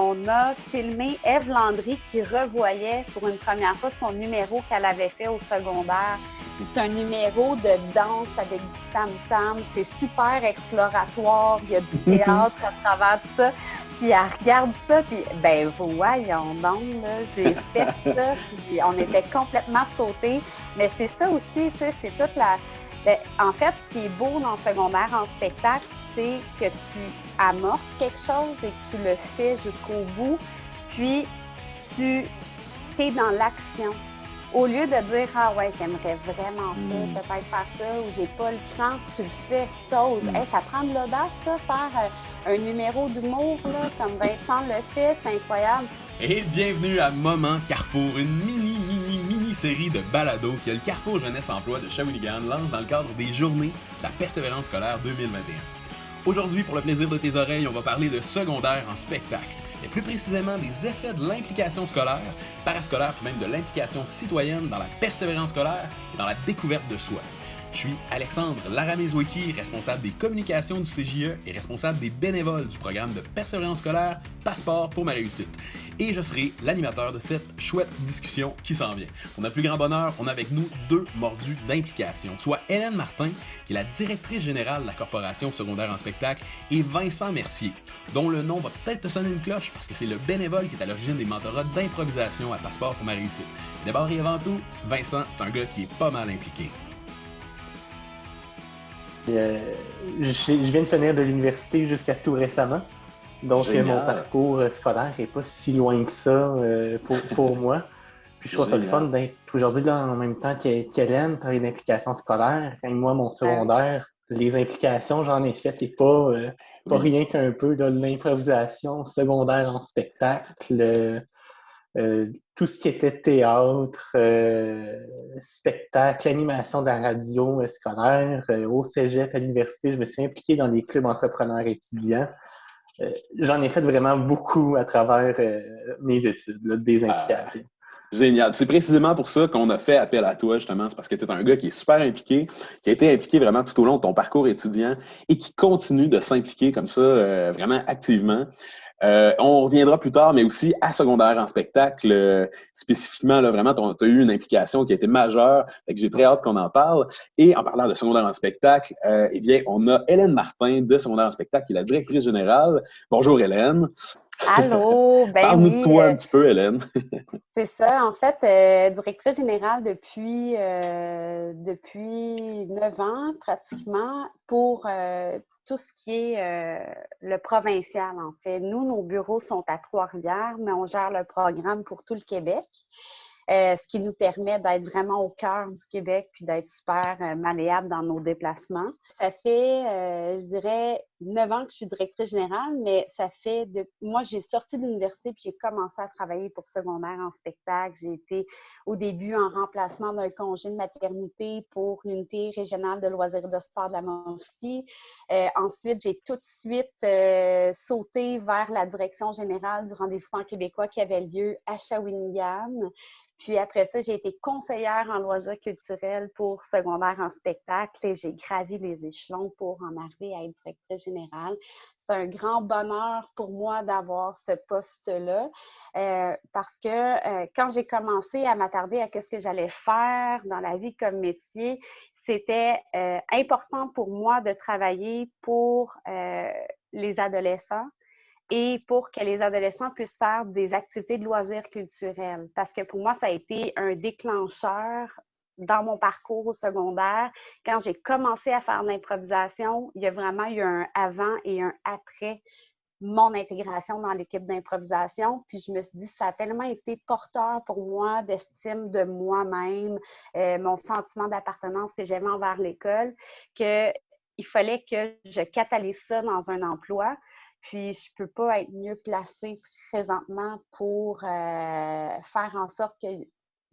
on a filmé Ève Landry qui revoyait pour une première fois son numéro qu'elle avait fait au secondaire. C'est un numéro de danse avec du tam-tam. C'est super exploratoire. Il y a du théâtre à travers tout ça. Puis elle regarde ça, puis ben voyons donc, là, j'ai fait ça, puis on était complètement sautés. Mais c'est ça aussi, tu sais, c'est toute la... En fait, ce qui est beau dans le secondaire en spectacle, c'est que tu amorces quelque chose et que tu le fais jusqu'au bout, puis tu es dans l'action. Au lieu de dire « Ah ouais, j'aimerais vraiment ça, peut-être faire ça » ou « J'ai pas le cran », tu le fais, t'oses. Hey, ça prend de l'audace, ça, faire un numéro d'humour, là, comme Vincent le fait, c'est incroyable. Et bienvenue à Moment Carrefour, une mini-série de balados que le Carrefour Jeunesse Emploi de Shawinigan lance dans le cadre des Journées de la Persévérance scolaire 2021. Aujourd'hui, pour le plaisir de tes oreilles, on va parler de secondaire en spectacle, et plus précisément des effets de l'implication scolaire, parascolaire, puis même de l'implication citoyenne dans la persévérance scolaire et dans la découverte de soi. Je suis Alexandre Laramé-Zwicky, responsable des communications du CJE et responsable des bénévoles du programme de persévérance scolaire Passeport pour ma réussite. Et je serai l'animateur de cette chouette discussion qui s'en vient. Pour notre plus grand bonheur, on a avec nous deux mordus d'implication, soit Hélène Martin, qui est la directrice générale de la Corporation secondaire en spectacle, et Vincent Mercier, dont le nom va peut-être te sonner une cloche parce que c'est le bénévole qui est à l'origine des mentorats d'improvisation à Passeport pour ma réussite. Et d'abord et avant tout, Vincent, c'est un gars qui est pas mal impliqué. Je viens de finir de l'université jusqu'à tout récemment. Donc, mon parcours scolaire n'est pas si loin que ça pour moi. Puis, je trouve ça le fun d'être aujourd'hui là, en même temps qu'Hélène, parler d'implication scolaire. Et moi, mon secondaire, les implications, j'en ai fait et pas rien qu'un peu. Là, l'improvisation secondaire en spectacle, tout ce qui était théâtre, spectacle, animation de la radio scolaire, au cégep, à l'université, je me suis impliqué dans des clubs entrepreneurs étudiants. J'en ai fait vraiment beaucoup à travers mes études, là, des implications. Génial. C'est précisément pour ça qu'on a fait appel à toi, justement. C'est parce que tu es un gars qui est super impliqué, qui a été impliqué vraiment tout au long de ton parcours étudiant et qui continue de s'impliquer comme ça vraiment activement. On reviendra plus tard, mais aussi à secondaire en spectacle, spécifiquement, là, vraiment, tu as eu une implication qui a été majeure, fait que j'ai très hâte qu'on en parle. Et en parlant de secondaire en spectacle, eh bien, on a Hélène Martin de secondaire en spectacle, qui est la directrice générale. Bonjour Hélène. Allô, ben Parle-nous oui, de toi un petit peu, Hélène. C'est ça, en fait, directrice générale depuis 9 ans pratiquement pour tout ce qui est le provincial, en fait. Nous, nos bureaux sont à Trois-Rivières, mais on gère le programme pour tout le Québec. Ce qui nous permet d'être vraiment au cœur du Québec puis d'être super malléable dans nos déplacements. Ça fait, je dirais, 9 ans que je suis directrice générale, mais ça fait... Moi, j'ai sorti de l'université puis j'ai commencé à travailler pour secondaire en spectacle. J'ai été au début en remplacement d'un congé de maternité pour l'unité régionale de loisirs et de sport de la Mauricie. Ensuite, j'ai tout de suite sauté vers la direction générale du rendez-vous pan-québécois qui avait lieu à Shawinigan. Puis après ça, j'ai été conseillère en loisirs culturels pour secondaire en spectacle et j'ai gravi les échelons pour en arriver à être directrice générale. C'est un grand bonheur pour moi d'avoir ce poste-là parce que quand j'ai commencé à m'attarder à ce que j'allais faire dans la vie comme métier, c'était important pour moi de travailler pour les adolescents et pour que les adolescents puissent faire des activités de loisirs culturels. Parce que pour moi, ça a été un déclencheur dans mon parcours au secondaire. Quand j'ai commencé à faire de l'improvisation, il y a vraiment eu un avant et un après mon intégration dans l'équipe d'improvisation. Puis je me suis dit, ça a tellement été porteur pour moi d'estime de moi-même, mon sentiment d'appartenance que j'avais envers l'école, qu'il fallait que je catalyse ça dans un emploi. Puis, je ne peux pas être mieux placée présentement pour faire en sorte qu'il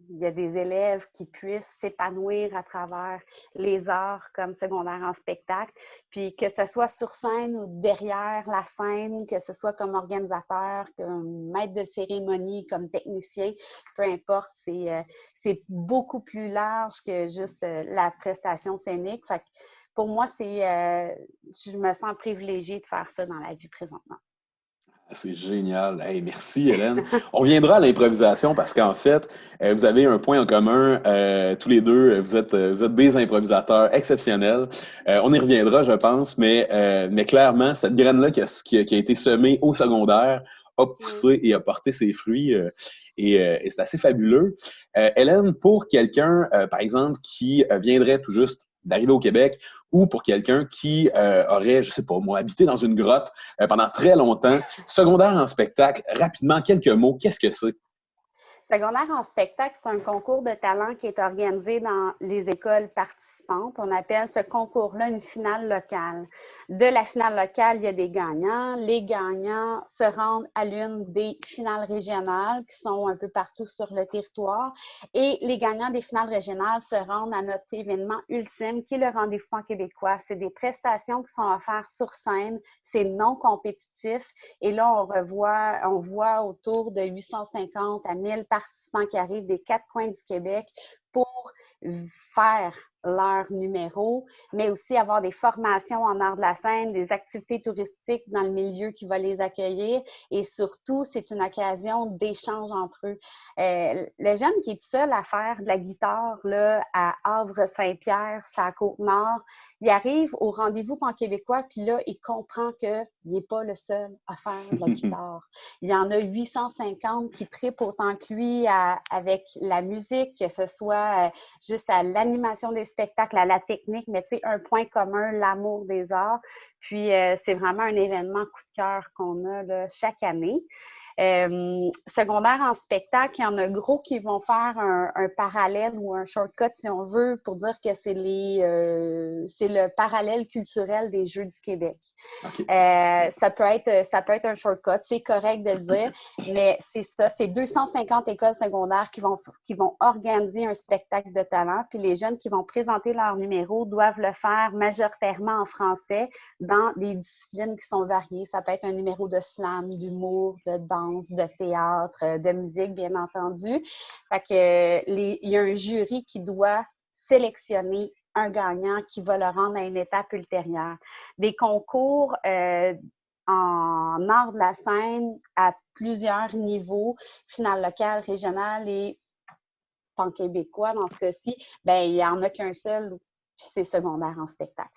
y a des élèves qui puissent s'épanouir à travers les arts comme secondaire en spectacle. Puis, que ce soit sur scène ou derrière la scène, que ce soit comme organisateur, comme maître de cérémonie, comme technicien, peu importe, c'est beaucoup plus large que juste la prestation scénique. Fait que, pour moi, je me sens privilégiée de faire ça dans la vie présentement. C'est génial. Hey, merci, Hélène. On reviendra à l'improvisation parce qu'en fait, vous avez un point en commun. Tous les deux, vous êtes des improvisateurs exceptionnels. On y reviendra, je pense, mais clairement, cette graine-là qui a été semée au secondaire a poussé et a porté ses fruits. Et c'est assez fabuleux. Hélène, pour quelqu'un, par exemple, qui viendrait tout juste d'arriver au Québec, ou pour quelqu'un qui aurait, je sais pas moi, habité dans une grotte pendant très longtemps, secondaire en spectacle, rapidement, quelques mots, qu'est-ce que c'est? Secondaire en spectacle, c'est un concours de talent qui est organisé dans les écoles participantes. On appelle ce concours-là une finale locale. De la finale locale, il y a des gagnants. Les gagnants se rendent à l'une des finales régionales qui sont un peu partout sur le territoire. Et les gagnants des finales régionales se rendent à notre événement ultime qui est le Rendez-vous pan-québécois. C'est des prestations qui sont offertes sur scène. C'est non compétitif. Et là, on voit autour de 850 à 1000 participants qui arrivent des 4 coins du Québec pour faire leur numéro, mais aussi avoir des formations en art de la scène, des activités touristiques dans le milieu qui va les accueillir. Et surtout, c'est une occasion d'échange entre eux. Le jeune qui est seul à faire de la guitare là, à Havre-Saint-Pierre, c'est à Côte-Nord, il arrive au Rendez-vous pan-québécois, puis là, il comprend qu'il n'est pas le seul à faire de la guitare. Il y en a 850 qui trippent autant que lui avec la musique, que ce soit juste à l'animation des spectacles, à la technique, mais tu sais, un point commun, l'amour des arts. Puis, c'est vraiment un événement coup de cœur qu'on a là, chaque année. Secondaire en spectacle, il y en a gros qui vont faire un parallèle ou un shortcut, si on veut, pour dire que c'est le parallèle culturel des Jeux du Québec. Okay. Ça peut être un shortcut, c'est correct de le dire, mais c'est ça, c'est 250 écoles secondaires qui vont organiser un spectacle de talent, puis les jeunes qui vont présenter leur numéro doivent le faire majoritairement en français dans des disciplines qui sont variées. Ça peut être un numéro de slam, d'humour, de danse, de théâtre, de musique, bien entendu. Fait que il y a un jury qui doit sélectionner un gagnant qui va le rendre à une étape ultérieure. Des concours en art de la scène à plusieurs niveaux, finale locale, régionale et pan-québécois dans ce cas-ci, ben il n'y en a qu'un seul, puis c'est secondaire en spectacle.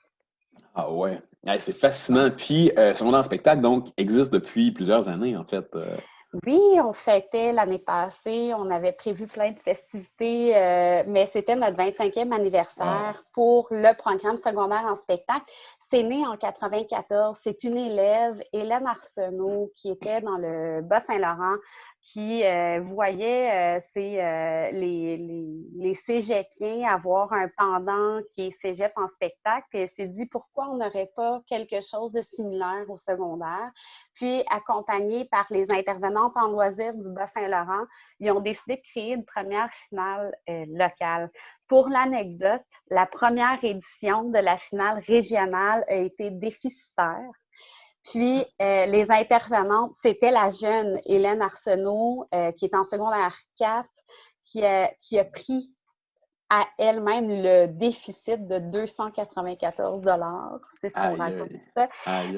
Ah ouais, hey, c'est fascinant. Puis, secondaire en spectacle, donc, existe depuis plusieurs années, en fait. Oui, on fêtait l'année passée, on avait prévu plein de festivités, mais c'était notre 25e anniversaire pour le programme secondaire en spectacle. C'est né en 94. C'est une élève, Hélène Arsenault, qui était dans le Bas-Saint-Laurent, qui voyait les cégepiens avoir un pendant qui est cégep en spectacle. Puis elle s'est dit, pourquoi on n'aurait pas quelque chose de similaire au secondaire? Puis, accompagnée par les intervenantes en loisirs du Bas-Saint-Laurent, ils ont décidé de créer une première finale locale. Pour l'anecdote, la première édition de la finale régionale a été déficitaire. Puis, les intervenantes, c'était la jeune Hélène Arsenault, qui est en secondaire 4, qui a pris à elle-même le déficit de 294 $. C'est ce qu'on raconte.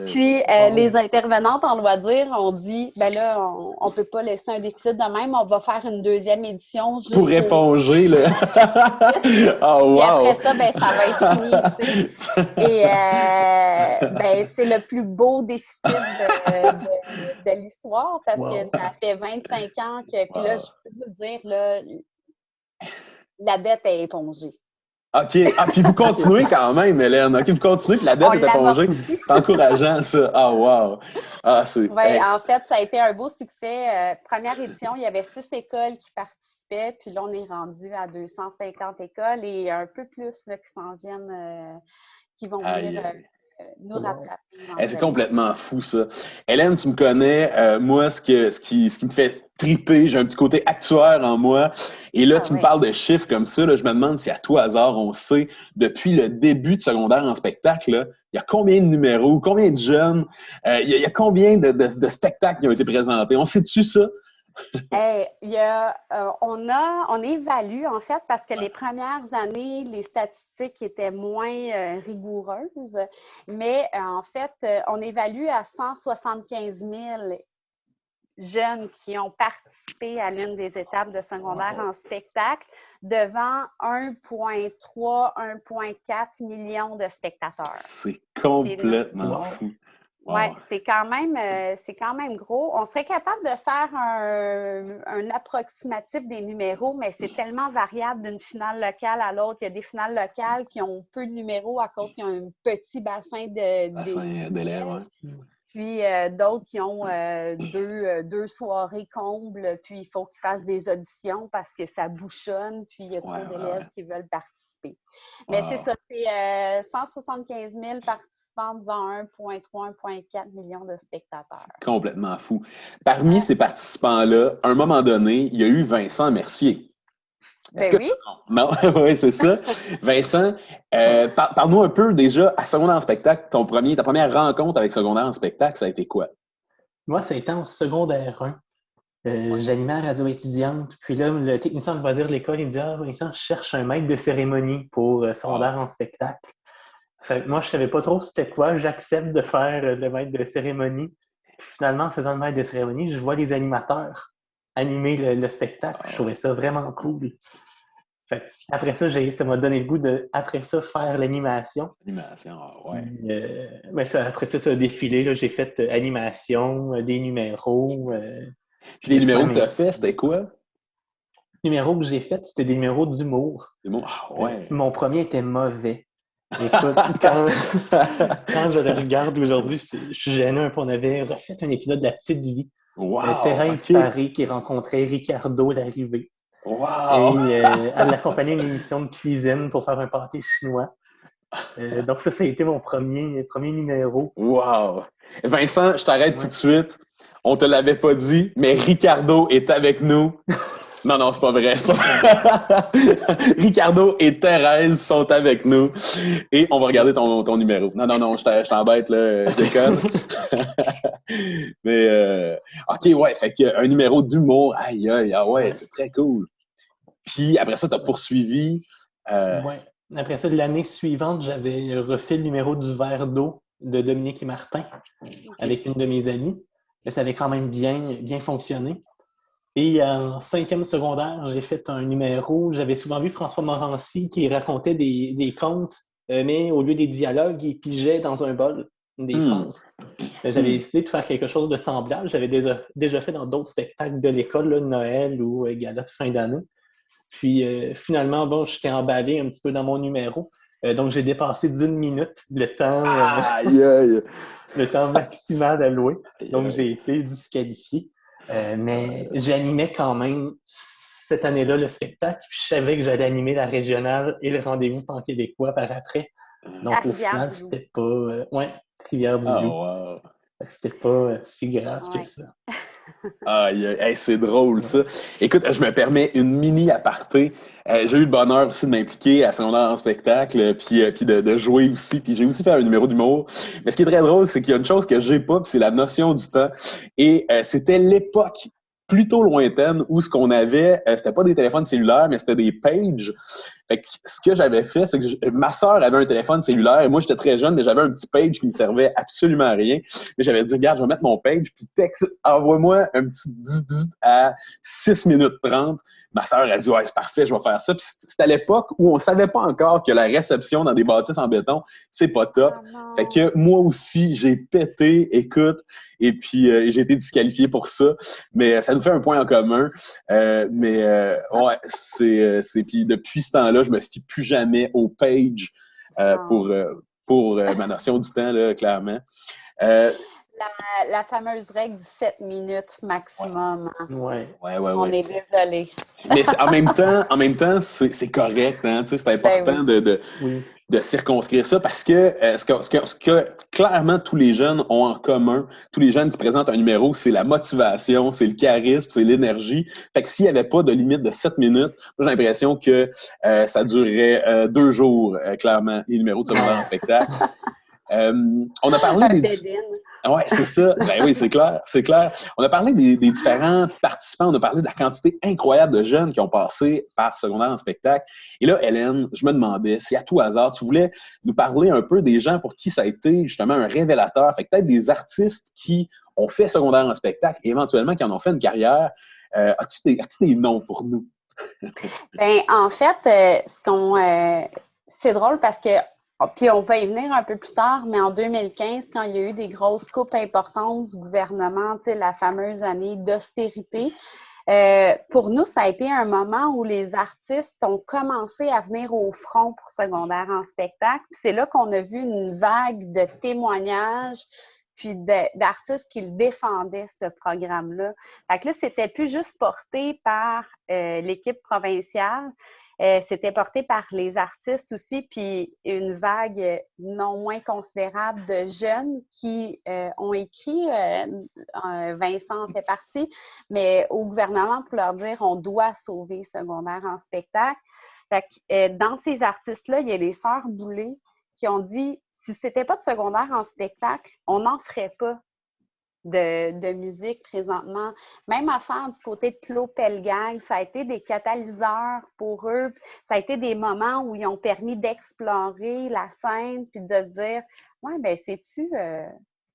Puis, les intervenantes en loisirs ont dit, ben là, on ne peut pas laisser un déficit de même, on va faire une deuxième édition. Juste pour éponger, là. Oh, wow. Puis après ça, ben, ça va être fini. T'sais. Et ben, c'est le plus beau déficit de l'histoire parce que ça fait 25 ans que, puis là, je peux vous dire, là, la dette est épongée. OK. Ah, puis vous continuez quand même, Hélène. OK, vous continuez, puis la dette est épongée. C'est encourageant, ça. Ah, wow. Ah, c'est... Oui, en fait, ça a été un beau succès. Première édition, il y avait 6 écoles qui participaient, puis là, on est rendu à 250 écoles et un peu plus là, qui s'en viennent, qui vont venir nous rattraper. C'est complètement fou, ça. Hélène, tu me connais. Moi, ce qui me fait triper, j'ai un petit côté actuaire en moi. Et là, tu me parles de chiffres comme ça. Là, je me demande si à tout hasard, on sait, depuis le début de secondaire en spectacle, là, il y a combien de numéros, combien de jeunes, il y a combien de spectacles qui ont été présentés? On sait-tu ça? On évalue, en fait, parce que les premières années, les statistiques étaient moins rigoureuses, mais en fait, on évalue à 175 000 jeunes qui ont participé à l'une des étapes de secondaire en spectacle devant 1,3, 1,4 millions de spectateurs. C'est complètement fou. Oui, c'est quand même gros. On serait capable de faire un approximatif des numéros, mais c'est tellement variable d'une finale locale à l'autre. Il y a des finales locales qui ont peu de numéros à cause qu'ils ont un petit bassin d'élèves. Puis d'autres qui ont deux soirées combles, puis il faut qu'ils fassent des auditions parce que ça bouchonne, puis il y a trop d'élèves qui veulent participer. Mais c'est ça, c'est 175 000 participants devant 1,3, 1,4 millions de spectateurs. Complètement fou. Parmi ces participants-là, à un moment donné, il y a eu Vincent Mercier. Oui. Non, oui, c'est ça. Vincent, parle-nous un peu déjà, à Secondaire en spectacle, ta première rencontre avec Secondaire en spectacle, ça a été quoi? Moi, ça a été en secondaire 1. J'animais à Radio étudiante, puis là, le technicien de loisirs de l'école, il me dit « Ah, Vincent, je cherche un maître de cérémonie pour Secondaire en spectacle. » Fait que moi, je savais pas trop c'était quoi. J'accepte de faire le maître de cérémonie. Puis finalement, en faisant le maître de cérémonie, je vois les animateurs animer le spectacle. Je trouvais ça vraiment cool. Fait après ça, ça m'a donné le goût de, après ça, faire l'animation. Mais après ça a défilé. Là, j'ai fait animation, des numéros. Puis les numéros que tu as fait, c'était quoi? Les numéros que j'ai fait, c'était des numéros d'humour. Mon premier était mauvais. Écoute, quand je le regarde aujourd'hui, je suis gêné un peu. On avait refait un épisode de La Petite Vie. Thérèse Paré qui rencontrait Ricardo l'arrivée. Et elle accompagnait une émission de cuisine pour faire un pâté chinois. Donc ça a été mon premier numéro. Wow! Vincent, je t'arrête tout de suite. On te l'avait pas dit, mais Ricardo est avec nous. Non, c'est pas vrai. Ricardo et Thérèse sont avec nous. Et on va regarder ton numéro. Non, je t'embête, là. Je déconne. Mais, OK, fait qu'un numéro d'humour. Aïe, c'est très cool. Puis, après ça, tu as poursuivi. Après ça, l'année suivante, j'avais refait le numéro du verre d'eau de Dominique et Martin avec une de mes amies. Et ça avait quand même bien fonctionné. Et en 5e secondaire, j'ai fait un numéro. J'avais souvent vu François Morancy qui racontait des contes, mais au lieu des dialogues, il pigeait dans un bol des phrases. J'avais décidé de faire quelque chose de semblable. J'avais déjà fait dans d'autres spectacles de l'école, là, Noël ou gala de fin d'année. Puis finalement, j'étais emballé un petit peu dans mon numéro. Donc j'ai dépassé d'1 minute le temps maximal alloué. Donc j'ai été disqualifié. Mais j'animais quand même cette année-là le spectacle. Puis je savais que j'allais animer la régionale et le rendez-vous pan-québécois par après. Donc au final, c'était pas... Rivière-du-Loup. C'était pas si grave que ça. C'est drôle, ça. Écoute, je me permets une mini aparté. J'ai eu le bonheur aussi de m'impliquer à Secondaire en spectacle, puis de jouer aussi. Puis j'ai aussi fait un numéro d'humour. Mais ce qui est très drôle, c'est qu'il y a une chose que j'ai pas, puis c'est la notion du temps. Et c'était l'époque plutôt lointaine où ce qu'on avait, c'était pas des téléphones cellulaires, mais c'était des pages. Fait que ce que j'avais fait, c'est que ma sœur avait un téléphone cellulaire et moi, j'étais très jeune, mais j'avais un petit page qui ne servait absolument à rien. Mais j'avais dit, regarde, je vais mettre mon page, puis texte, envoie-moi un petit bzz à 6 minutes 30. Ma sœur a dit, ouais, c'est parfait, je vais faire ça. Puis c'était à l'époque où on savait pas encore que la réception dans des bâtisses en béton, c'est pas top. Fait que moi aussi, j'ai pété, écoute, et puis j'ai été disqualifié pour ça. Mais ça nous fait un point en commun. Puis depuis ce temps-là, je me fie plus jamais aux pages pour ma notion du temps, là, clairement. La fameuse règle du 7 minutes maximum. On est désolé. Mais en même temps, c'est correct. Hein? C'est important de circonscrire ça parce que ce que clairement tous les jeunes ont en commun, tous les jeunes qui présentent un numéro, c'est la motivation, c'est le charisme, c'est l'énergie. Fait que s'il n'y avait pas de limite de 7 minutes, moi j'ai l'impression que ça durerait 2 jours, clairement, les numéros de secondaire en spectacle. On a parlé Un des... dead-end. Ouais, c'est ça. Ben oui, c'est clair, c'est clair. On a parlé des différents participants, on a parlé de la quantité incroyable de jeunes qui ont passé par secondaire en spectacle. Et là, Hélène, je me demandais si à tout hasard, tu voulais nous parler un peu des gens pour qui ça a été justement un révélateur, fait que peut-être des artistes qui ont fait secondaire en spectacle et éventuellement qui en ont fait une carrière. As-tu des noms pour nous? Ben, en fait, c'est drôle parce que, puis on va y venir un peu plus tard, mais en 2015, quand il y a eu des grosses coupes importantes du gouvernement, tu sais, la fameuse année d'austérité, pour nous, ça a été un moment où les artistes ont commencé à venir au front pour secondaire en spectacle. Puis c'est là qu'on a vu une vague de témoignages puis d'artistes qui le défendaient, ce programme-là. Fait que là, c'était plus juste porté par l'équipe provinciale, c'était porté par les artistes aussi, puis une vague non moins considérable de jeunes qui ont écrit, Vincent en fait partie, mais au gouvernement pour leur dire on doit sauver secondaire en spectacle. Fait que, dans ces artistes-là, il y a les Sœurs Boulay qui ont dit si c'était pas de secondaire en spectacle, on n'en ferait pas de musique présentement. Même affaire du côté de Claude Pelgag, ça a été des catalyseurs pour eux. Ça a été des moments où ils ont permis d'explorer la scène puis de se dire ouais, ben sais-tu,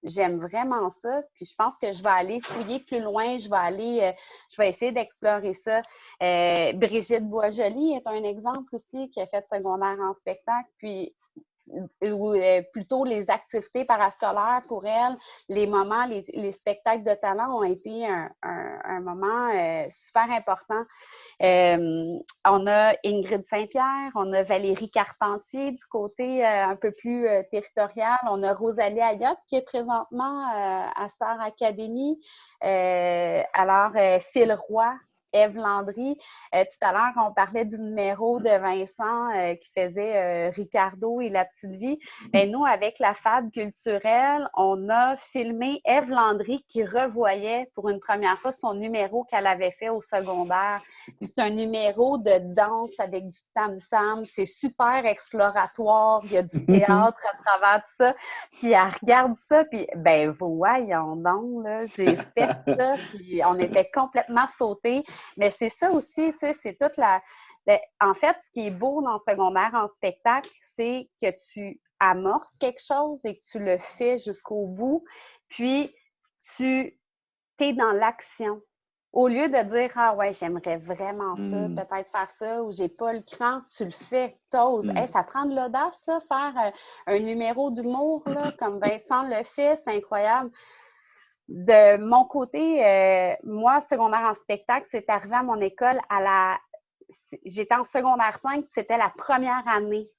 j'aime vraiment ça, puis je pense que je vais aller fouiller plus loin, je vais essayer d'explorer ça. Brigitte Boisjoli est un exemple aussi qui a fait secondaire en spectacle, puis ou plutôt les activités parascolaires pour elle, les moments, les spectacles de talent ont été un moment super important. On a Ingrid Saint-Pierre, on a Valérie Carpentier du côté un peu plus territorial, on a Rosalie Ayotte qui est présentement à Star Academy, alors Phil Roy, Ève Landry. Tout à l'heure, on parlait du numéro de Vincent qui faisait Ricardo et la petite vie. Ben, nous, avec la Fab culturelle, on a filmé Ève Landry qui revoyait pour une première fois son numéro qu'elle avait fait au secondaire. Puis c'est un numéro de danse avec du tam-tam. C'est super exploratoire. Il y a du théâtre à travers tout ça. Puis elle regarde ça, puis ben voyons donc, là, j'ai fait ça, puis on était complètement sautés. Mais c'est ça aussi, tu sais, c'est toute en fait, ce qui est beau dans le secondaire en spectacle, c'est que tu amorces quelque chose et que tu le fais jusqu'au bout, puis tu es dans l'action. Au lieu de dire « Ah ouais, j'aimerais vraiment ça, peut-être faire ça » ou « J'ai pas le cran », tu le fais, t'oses. Hey, ça prend de l'audace, là, faire un numéro d'humour, là, comme Vincent le fait, c'est incroyable. De mon côté, moi, secondaire en spectacle, c'est arrivé à mon école j'étais en secondaire 5, c'était la première année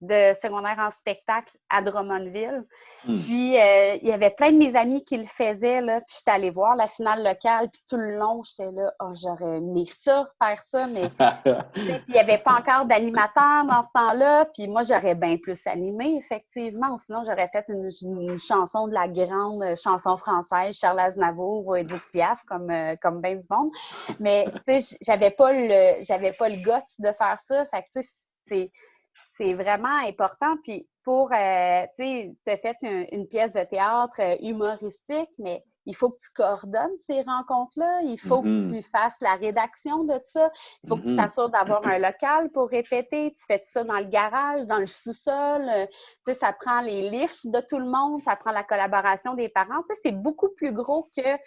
de secondaire en spectacle à Drummondville. Puis, il y avait plein de mes amis qui le faisaient, là, puis j'étais allée voir la finale locale, puis tout le long, j'étais là, oh, j'aurais aimé ça, faire ça, mais puis il n'y avait pas encore d'animateur dans ce temps-là, puis moi, j'aurais bien plus animé, effectivement, ou sinon, j'aurais fait une chanson de la grande chanson française, Charles Aznavour ou Edith Piaf, comme ben du monde, mais, tu sais, j'avais pas le guts de faire ça, fait que, tu sais, c'est vraiment important. Puis pour, tu sais, tu as fait une pièce de théâtre humoristique, mais il faut que tu coordonnes ces rencontres-là. Il faut que tu fasses la rédaction de ça. Il faut que tu t'assures d'avoir un local pour répéter. Tu fais tout ça dans le garage, dans le sous-sol. Tu sais, ça prend les lifts de tout le monde. Ça prend la collaboration des parents. Tu sais, c'est beaucoup plus gros que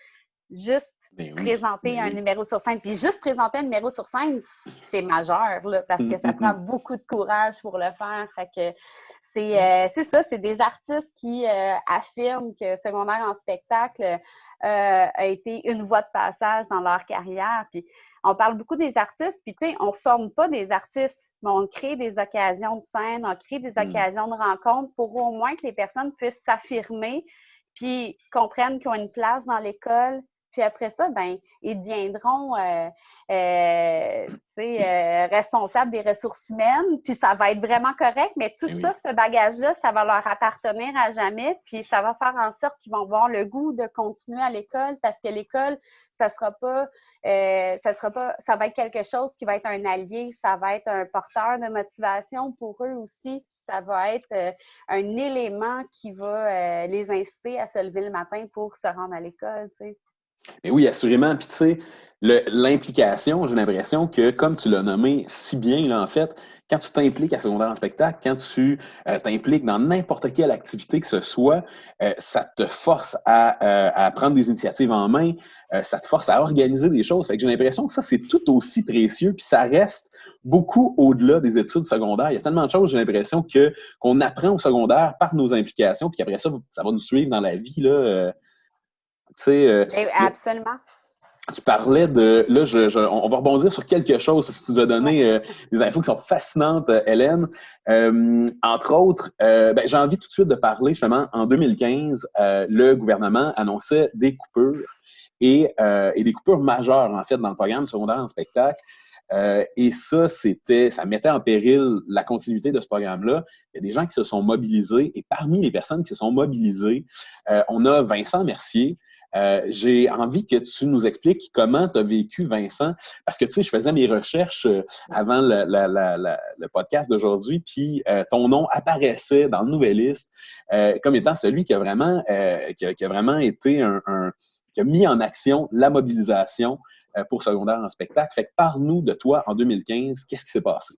juste présenter un numéro sur scène. Puis juste présenter un numéro sur scène, c'est majeur, là, parce que ça prend beaucoup de courage pour le faire. Fait que c'est ça, c'est des artistes qui affirment que secondaire en spectacle a été une voie de passage dans leur carrière. Puis on parle beaucoup des artistes, puis tu sais, on forme pas des artistes, mais on crée des occasions de scène, on crée des occasions de rencontre pour au moins que les personnes puissent s'affirmer puis comprennent qu'ils ont une place dans l'école, Puis après ça, ben ils deviendront responsables des ressources humaines, puis ça va être vraiment correct, mais tout ça, ce bagage-là, ça va leur appartenir à jamais, puis ça va faire en sorte qu'ils vont avoir le goût de continuer à l'école, parce que l'école, ça va être quelque chose qui va être un allié, ça va être un porteur de motivation pour eux aussi, puis ça va être un élément qui va les inciter à se lever le matin pour se rendre à l'école, tu sais. Mais oui, assurément. Puis tu sais, l'implication, j'ai l'impression que, comme tu l'as nommé si bien, là, en fait, quand tu t'impliques à secondaire en spectacle, quand tu t'impliques dans n'importe quelle activité que ce soit, ça te force à prendre des initiatives en main, ça te force à organiser des choses. Fait que j'ai l'impression que ça, c'est tout aussi précieux, puis ça reste beaucoup au-delà des études secondaires. Il y a tellement de choses, j'ai l'impression, qu'on apprend au secondaire par nos implications, puis qu'après ça, ça va nous suivre dans la vie, là. Absolument. Tu parlais de... Là, on va rebondir sur quelque chose, parce que tu nous as donné des infos qui sont fascinantes, Hélène. Entre autres, j'ai envie tout de suite de parler, justement, en 2015, le gouvernement annonçait des coupures et des coupures majeures, en fait, dans le programme secondaire en spectacle. Et ça mettait en péril la continuité de ce programme-là. Il y a des gens qui se sont mobilisés, et parmi les personnes qui se sont mobilisées, on a Vincent Mercier. J'ai envie que tu nous expliques comment tu as vécu, Vincent, parce que tu sais, je faisais mes recherches avant le podcast d'aujourd'hui, puis ton nom apparaissait dans le Nouvelliste comme étant celui qui a vraiment été qui a mis en action la mobilisation pour secondaire en spectacle. Fait que parle-nous de toi en 2015, qu'est-ce qui s'est passé?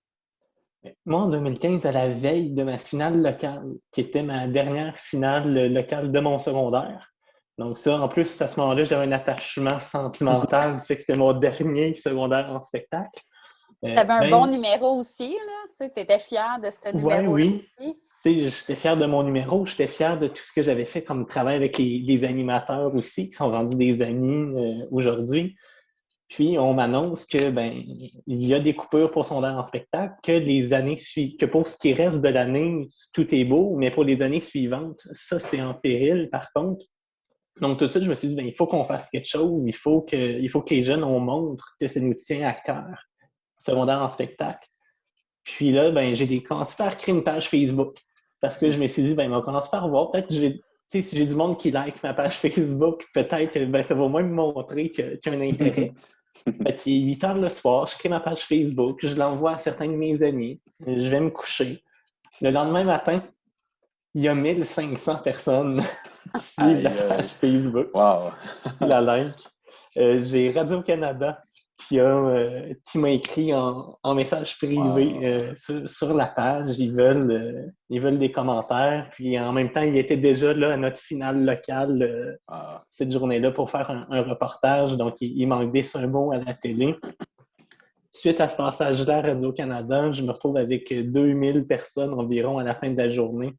Moi, en 2015, à la veille de ma finale locale, qui était ma dernière finale locale de mon secondaire. Donc ça, en plus, à ce moment-là, j'avais un attachement sentimental, du fait que c'était mon dernier secondaire en spectacle. Tu avais un bon numéro aussi, là. Tu étais fier de ce numéro-là aussi. J'étais fier de mon numéro, j'étais fier de tout ce que j'avais fait comme travail avec les animateurs aussi, qui sont rendus des amis aujourd'hui. Puis, on m'annonce que il y a des coupures pour secondaire en spectacle, que pour ce qui reste de l'année, tout est beau, mais pour les années suivantes, ça, c'est en péril, par contre. Donc, tout de suite, je me suis dit, il faut qu'on fasse quelque chose, il faut que les jeunes, on montre que ça nous tient à cœur, secondaire en spectacle. Puis là, j'ai commencé par créer une page Facebook, parce que je me suis dit, on va commencer par voir, peut-être que si j'ai du monde qui like ma page Facebook, peut-être que ça va au moins me montrer qu'il y a un intérêt. Fait qu'il est 8 heures le soir, je crée ma page Facebook, je l'envoie à certains de mes amis, je vais me coucher. Le lendemain matin, il y a 1500 personnes qui suivent la page Facebook. Wow. La like. J'ai Radio-Canada qui m'a écrit en message privé sur la page. Ils veulent des commentaires. Puis en même temps, ils étaient déjà là à notre finale locale cette journée-là pour faire un reportage. Donc, ils m'ont glissé un mot à la télé. Suite à ce passage-là à Radio-Canada, je me retrouve avec 2000 personnes environ à la fin de la journée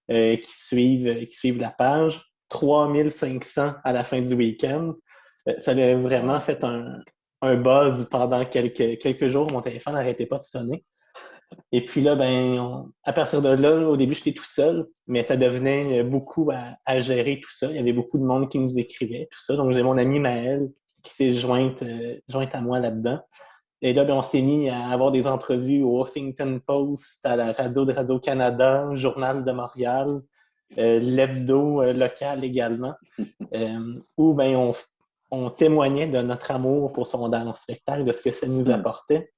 qui suivent la page. 3500 à la fin du week-end. Ça a vraiment fait un buzz pendant quelques jours. Mon téléphone n'arrêtait pas de sonner. Et puis là, à partir de là, au début, j'étais tout seul, mais ça devenait beaucoup à gérer tout ça. Il y avait beaucoup de monde qui nous écrivait, tout ça. Donc, j'ai mon amie Maëlle qui s'est jointe à moi là-dedans. Et là, on s'est mis à avoir des entrevues au Huffington Post, à la radio de Radio-Canada, Journal de Montréal, l'hebdo local également, où on témoignait de notre amour pour secondaire en spectacle, de ce que ça nous apportait.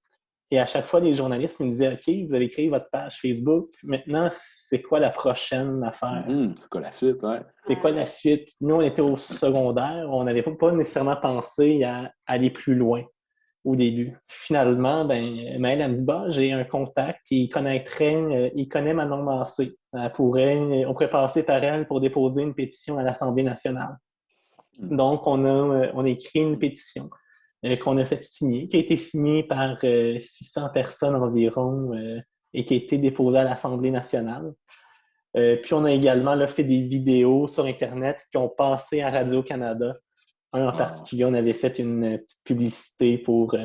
Et à chaque fois, les journalistes nous disaient « OK, vous avez créé votre page Facebook, maintenant, c'est quoi la prochaine affaire? C'est quoi la suite? Ouais. C'est quoi la suite? » Nous, on était au secondaire, on n'avait pas nécessairement pensé à aller plus loin au début. Finalement, Maëlle, elle me dit « j'ai un contact, il connaît Manon Massé. On pourrait passer par elle pour déposer une pétition à l'Assemblée nationale. » Donc, on a écrit une pétition qu'on a fait signer, qui a été signée par 600 personnes environ et qui a été déposée à l'Assemblée nationale. Puis, on a également fait des vidéos sur Internet qui ont passé à Radio-Canada. Un en particulier, on avait fait une petite publicité pour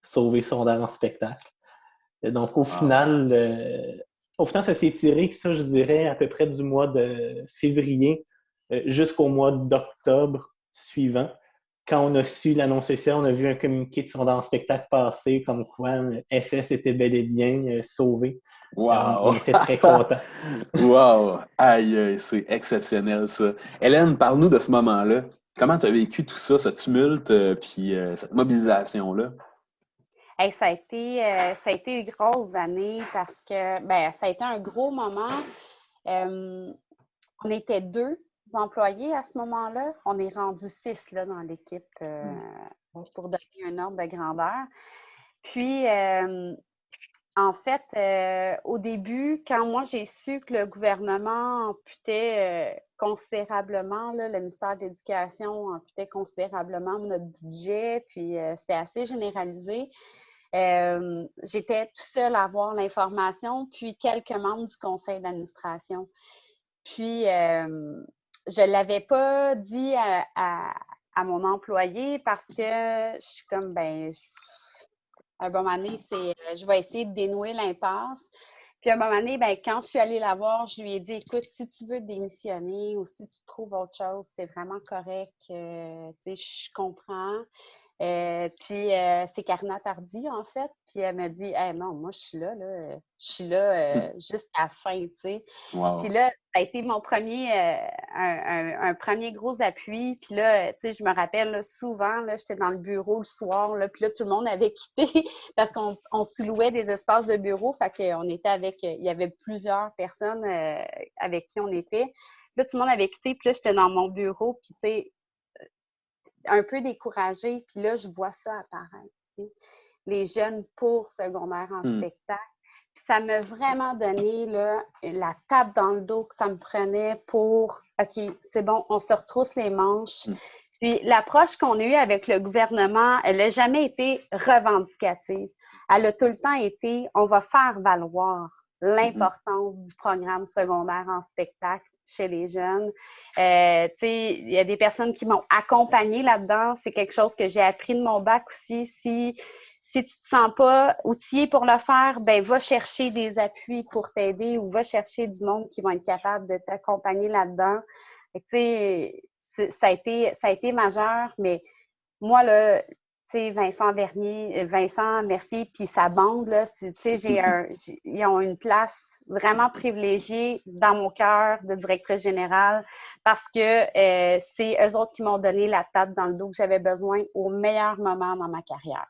sauver secondaire en spectacle. Donc, au final, ça s'est tiré, ça, je dirais, à peu près du mois de février jusqu'au mois d'octobre suivant. quand on a su l'annonce officielle, on a vu un communiqué de son dans le spectacle passer, comme quoi SS était bel et bien sauvé. Wow! On était très contents. Wow! Aïe, aïe, c'est exceptionnel, ça. Hélène, parle-nous de ce moment-là. Comment tu as vécu tout ça, ce tumulte, puis cette mobilisation-là? Hey, ça a été des grosses années parce que ça a été un gros moment. On était 2 employés à ce moment-là. On est rendu 6 là, dans l'équipe pour donner un ordre de grandeur. Puis, en fait, au début, quand moi j'ai su que le gouvernement amputait considérablement, là, le ministère de l'Éducation amputait considérablement notre budget, puis c'était assez généralisé. J'étais tout seule à avoir l'information, puis quelques membres du conseil d'administration. Puis, je ne l'avais pas dit à mon employé parce que je suis comme, à un moment donné, je vais essayer de dénouer l'impasse. Puis à un moment donné, quand je suis allée la voir, je lui ai dit, écoute, si tu veux démissionner ou si tu trouves autre chose, c'est vraiment correct. Tu sais, je comprends. Puis c'est Karina Tardy, en fait. Puis elle m'a dit, hey, non, moi, je suis là. Je suis là jusqu'à la fin, tu sais. Wow. Puis là, ça a été mon premier, un premier gros appui. Puis là, tu sais, je me rappelle là, souvent, là, j'étais dans le bureau le soir, là, puis là, tout le monde avait quitté parce qu'on se louait des espaces de bureau. Fait qu'on était avec, il y avait plusieurs personnes avec qui on était. Là, tout le monde avait quitté, puis là, j'étais dans mon bureau, puis tu sais, un peu découragée. Puis là, je vois ça apparaître, tu sais, les jeunes pour secondaire en spectacle. Ça m'a vraiment donné là, la tape dans le dos que ça me prenait pour « OK, c'est bon, on se retrousse les manches ». Puis l'approche qu'on a eue avec le gouvernement, elle n'a jamais été revendicative. Elle a tout le temps été « on va faire valoir » l'importance du programme secondaire en spectacle chez les jeunes. Tu sais, il y a des personnes qui m'ont accompagnée là-dedans. C'est quelque chose que j'ai appris de mon bac aussi. Si tu te sens pas outillé pour le faire, va chercher des appuis pour t'aider ou va chercher du monde qui vont être capable de t'accompagner là-dedans. Tu sais, ça a été majeur, mais moi, là, tu sais, Vincent Mercier, puis sa bande, là, tu sais, ils ont une place vraiment privilégiée dans mon cœur de directrice générale parce que c'est eux autres qui m'ont donné la tape dans le dos que j'avais besoin au meilleur moment dans ma carrière.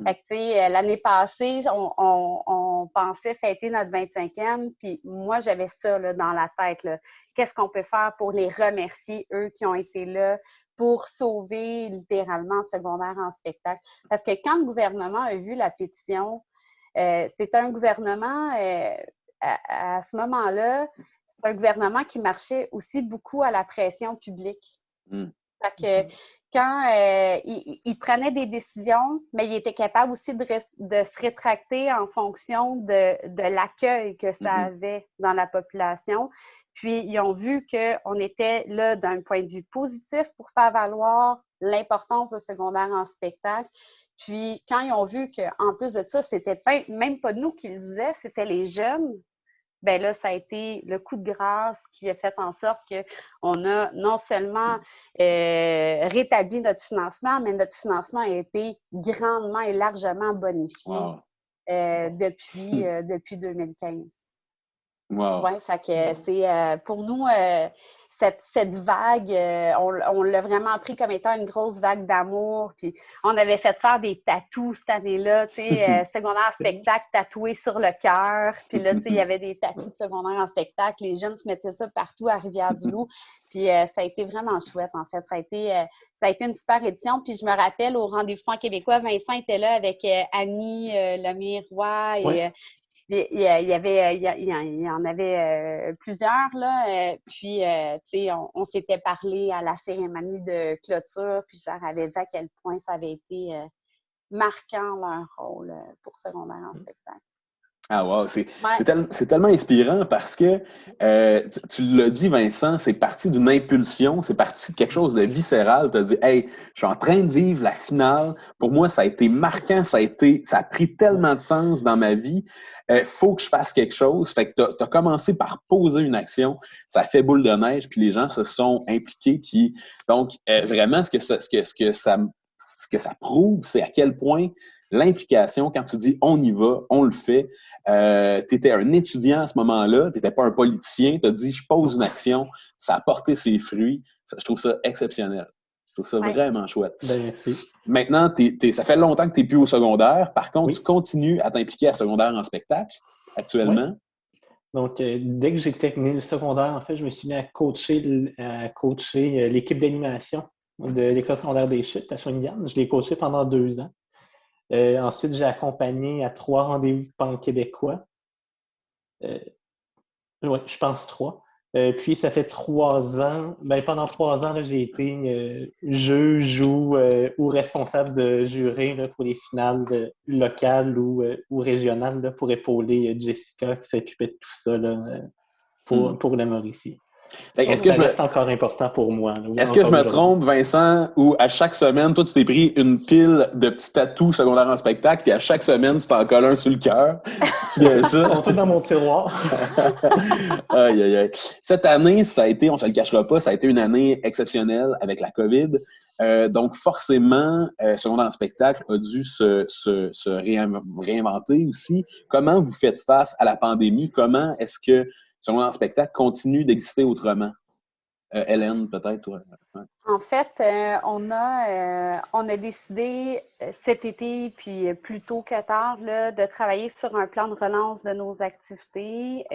Fait que, tu sais, l'année passée, on pensait fêter notre 25e, puis moi, j'avais ça là, dans la tête. Là. Qu'est-ce qu'on peut faire pour les remercier, eux qui ont été là, pour sauver littéralement secondaire en spectacle? Parce que quand le gouvernement a vu la pétition, c'était un gouvernement, à ce moment-là, c'est un gouvernement qui marchait aussi beaucoup à la pression publique. Fait que quand il prenait des décisions, mais il était capable aussi de se rétracter en fonction de l'accueil que ça avait dans la population. Puis, ils ont vu qu'on était là d'un point de vue positif pour faire valoir l'importance du secondaire en spectacle. Puis, quand ils ont vu qu'en plus de ça, c'était même pas nous qui le disaient, c'était les jeunes, ben là, ça a été le coup de grâce qui a fait en sorte qu'on a non seulement rétabli notre financement, mais notre financement a été grandement et largement bonifié depuis 2015. Wow. Oui, fait que c'est pour nous, cette vague, on l'a vraiment pris comme étant une grosse vague d'amour. Puis on avait fait faire des tatous cette année-là, tu sais, secondaire en spectacle tatoué sur le cœur. Puis là, tu sais, il y avait des tatous de secondaire en spectacle. Les jeunes se mettaient ça partout à Rivière-du-Loup. Puis ça a été vraiment chouette, en fait. Ça a été une super édition. Puis je me rappelle, au Rendez-vous franc québécois, Vincent était là avec Annie Lemire-Roy et... Il y en avait plusieurs, là. Puis, tu sais, on s'était parlé à la cérémonie de clôture, puis je leur avais dit à quel point ça avait été marquant leur rôle pour secondaire en spectacle. Ah wow, Ouais. c'est tellement inspirant parce que tu l'as dit, Vincent, c'est parti d'une impulsion, c'est parti de quelque chose de viscéral. Tu as dit, hey, je suis en train de vivre la finale. Pour moi, ça a été marquant, ça a pris tellement de sens dans ma vie. Faut que je fasse quelque chose. Fait que tu as commencé par poser une action, ça fait boule de neige, puis les gens se sont impliqués. Donc, vraiment, ce que ça prouve, c'est à quel point l'implication, quand tu dis on y va, on le fait. Tu étais un étudiant à ce moment-là, tu n'étais pas un politicien, tu as dit je pose une action, ça a porté ses fruits. Je trouve ça exceptionnel. Je trouve ça vraiment chouette. Ben, merci. Maintenant, ça fait longtemps que tu n'es plus au secondaire. Par contre, Oui. tu continues à t'impliquer à secondaire en spectacle actuellement. Oui. Donc, dès que j'ai terminé le secondaire, en fait, je me suis mis à coacher l'équipe d'animation de l'École secondaire des Chutes à Shawinigan. Je l'ai coaché pendant 2 ans. Ensuite, j'ai accompagné à 3 rendez-vous pan-québécois. Oui, je pense 3. Puis, ça fait 3 ans. Ben, pendant 3 ans, là, j'ai été juge ou responsable de jury là, pour les finales locales ou régionales là, pour épauler Jessica qui s'occupait de tout ça là, pour la Mauricie. Donc, ça reste encore important pour moi. Est-ce que je me trompe, Vincent, ou à chaque semaine, toi, tu t'es pris une pile de petits tatous secondaires en spectacle, puis à chaque semaine, tu t'en colles un sur le cœur? Tu viens ça? Ils sont tous dans mon tiroir. Aïe, aïe, aïe. Cette année, ça a été, on ne se le cachera pas, ça a été une année exceptionnelle avec la COVID. Donc, forcément, secondaire en spectacle a dû se réinventer aussi. Comment vous faites face à la pandémie? Comment est-ce que secondaire en spectacle continue d'exister autrement? Hélène, peut-être? Ouais. En fait, on a décidé cet été, puis plus tôt que tard, là, de travailler sur un plan de relance de nos activités.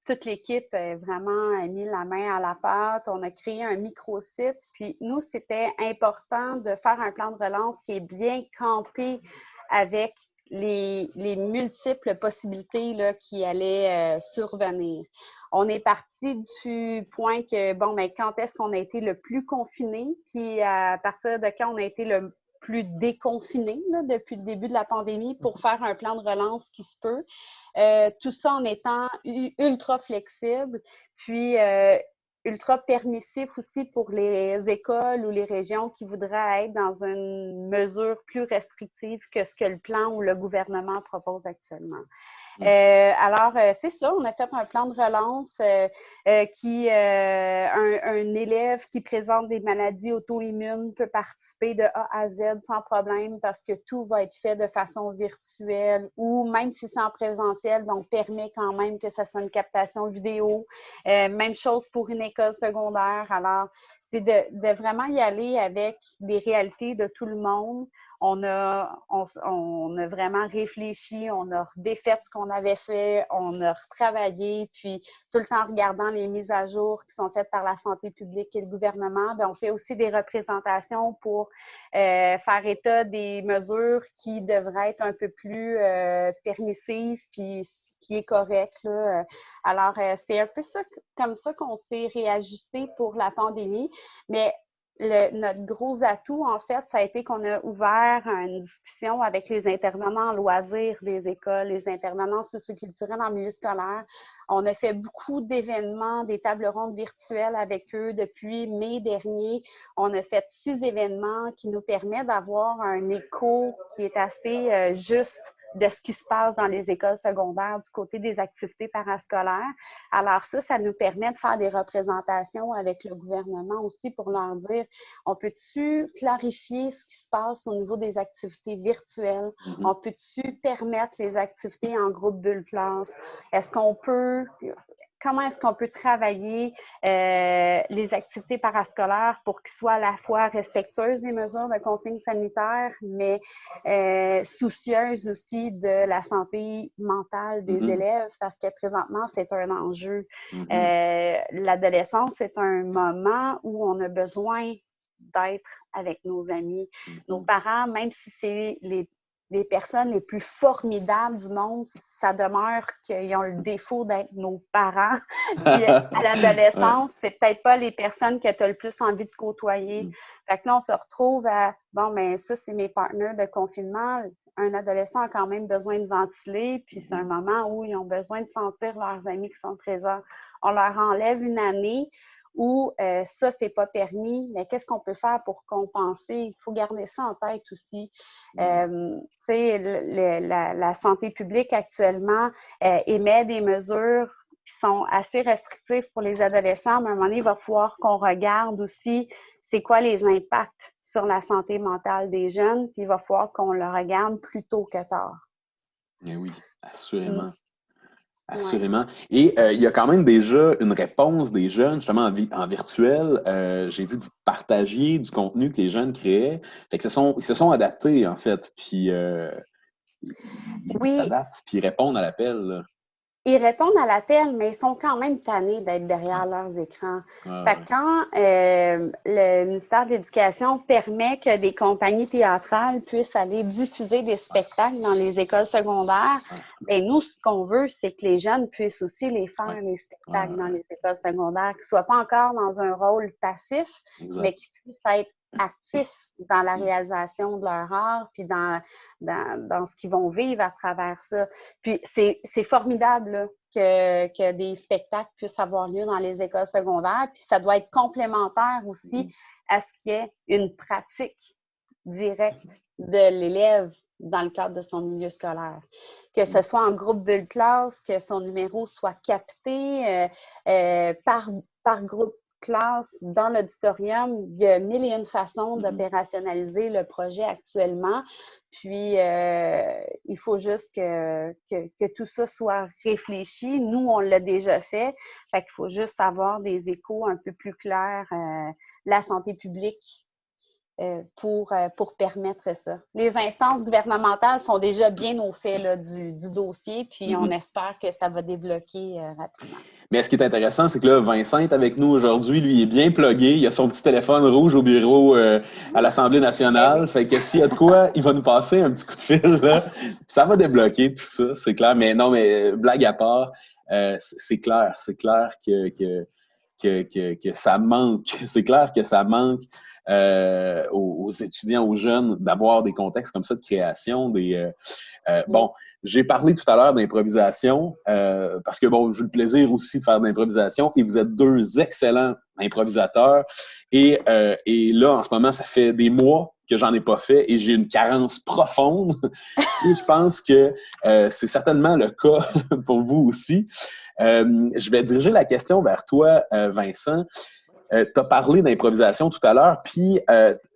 Toute l'équipe a vraiment mis la main à la pâte. On a créé un microsite. Puis nous, c'était important de faire un plan de relance qui est bien campé avec les multiples possibilités là, qui allaient survenir. On est parti du point que, bon, mais quand est-ce qu'on a été le plus confiné, puis à partir de quand on a été le plus déconfiné là, depuis le début de la pandémie pour faire un plan de relance qui se peut. Tout ça en étant ultra flexible, puis ultra permissif aussi pour les écoles ou les régions qui voudraient être dans une mesure plus restrictive que ce que le plan ou le gouvernement propose actuellement. Alors, c'est ça, on a fait un plan de relance un élève qui présente des maladies auto-immunes peut participer de A à Z sans problème parce que tout va être fait de façon virtuelle ou même si c'est en présentiel, on permet quand même que ça soit une captation vidéo. Même chose pour une école secondaire. Alors, c'est de vraiment y aller avec les réalités de tout le monde. On a vraiment réfléchi, on a défait ce qu'on avait fait, on a retravaillé, puis tout le temps en regardant les mises à jour qui sont faites par la santé publique et le gouvernement, bien, on fait aussi des représentations pour faire état des mesures qui devraient être un peu plus permissives, puis ce qui est correct, là. Alors, c'est un peu ça, comme ça qu'on s'est réajusté pour la pandémie, mais notre gros atout, en fait, ça a été qu'on a ouvert une discussion avec les intervenants en loisirs des écoles, les intervenants socioculturels en milieu scolaire. On a fait beaucoup d'événements, des tables rondes virtuelles avec eux depuis mai dernier. On a fait 6 événements qui nous permettent d'avoir un écho qui est assez juste de ce qui se passe dans les écoles secondaires du côté des activités parascolaires. Alors ça nous permet de faire des représentations avec le gouvernement aussi pour leur dire, on peut-tu clarifier ce qui se passe au niveau des activités virtuelles? On peut-tu permettre les activités en groupe bulle classe? Comment est-ce qu'on peut travailler les activités parascolaires pour qu'ils soient à la fois respectueuses des mesures de consignes sanitaires, mais soucieuses aussi de la santé mentale des élèves, parce que présentement, c'est un enjeu. L'adolescence, c'est un moment où on a besoin d'être avec nos amis. Nos parents, même si c'est les personnes les plus formidables du monde, ça demeure qu'ils ont le défaut d'être nos parents. Puis à l'adolescence, c'est peut-être pas les personnes que tu as le plus envie de côtoyer. Fait que là, on se retrouve à, bon, mais ça, c'est mes partenaires de confinement. un adolescent a quand même besoin de ventiler, puis c'est un moment où ils ont besoin de sentir leurs amis qui sont présents. On leur enlève une année où ça, c'est pas permis, mais qu'est-ce qu'on peut faire pour compenser? Il faut garder ça en tête aussi. Tu sais, la santé publique actuellement émet des mesures qui sont assez restrictives pour les adolescents, mais à un moment donné, il va falloir qu'on regarde aussi c'est quoi les impacts sur la santé mentale des jeunes, puis il va falloir qu'on le regarde plus tôt que tard. Eh oui, assurément. Assurément. Ouais. Et il y a quand même déjà une réponse des jeunes, justement, en virtuel. J'ai vu que vous partagiez du contenu que les jeunes créaient. Fait que ils se sont adaptés, en fait, puis ils s'adaptent, puis ils répondent à l'appel, là. Ils répondent à l'appel, mais ils sont quand même tannés d'être derrière leurs écrans. Fait que quand le ministère de l'Éducation permet que des compagnies théâtrales puissent aller diffuser des spectacles dans les écoles secondaires, bien, nous, ce qu'on veut, c'est que les jeunes puissent aussi les faire, les spectacles dans les écoles secondaires, qu'ils ne soient pas encore dans un rôle passif, mais qu'ils puissent être actifs dans la réalisation de leur art, puis dans ce qu'ils vont vivre à travers ça. Puis c'est formidable là, que des spectacles puissent avoir lieu dans les écoles secondaires, puis ça doit être complémentaire aussi à ce qu'il y ait une pratique directe de l'élève dans le cadre de son milieu scolaire. Que ce soit en groupe bulle classe, que son numéro soit capté par groupe classe dans l'auditorium. Il y a 1001 façons d'opérationnaliser le projet actuellement. Puis, il faut juste que tout ça soit réfléchi. Nous, on l'a déjà fait. Fait qu'il faut juste avoir des échos un peu plus clairs la santé publique pour permettre ça. Les instances gouvernementales sont déjà bien au fait là, du dossier, puis on espère que ça va débloquer rapidement. Mais ce qui est intéressant, c'est que là, Vincent est avec nous aujourd'hui. Lui, il est bien plugué. Il a son petit téléphone rouge au bureau à l'Assemblée nationale. Fait que s'il y a de quoi, il va nous passer un petit coup de fil. Là. Ça va débloquer tout ça, c'est clair. Mais non, mais blague à part, c'est clair. C'est clair que ça manque. C'est clair que ça manque aux étudiants, aux jeunes, d'avoir des contextes comme ça de création. Bon, j'ai parlé tout à l'heure d'improvisation parce que, bon, j'ai le plaisir aussi de faire de l'improvisation et vous êtes deux excellents improvisateurs. Et là, en ce moment, ça fait des mois que j'en ai pas fait et j'ai une carence profonde. Et je pense que c'est certainement le cas pour vous aussi. Je vais diriger la question vers toi, Vincent. Tu as parlé d'improvisation tout à l'heure, puis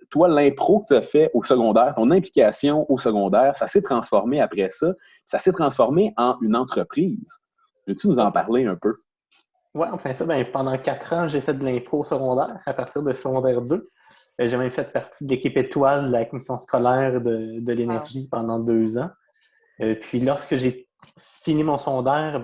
toi, l'impro que tu as fait au secondaire, ton implication au secondaire, ça s'est transformé après ça. Ça s'est transformé en une entreprise. Veux-tu nous en parler un peu? Oui, enfin ça, pendant 4 ans, j'ai fait de l'impro au secondaire à partir de secondaire 2. J'ai même fait partie de l'équipe étoile de la commission scolaire de l'énergie pendant 2 ans. Puis lorsque j'ai fini mon secondaire,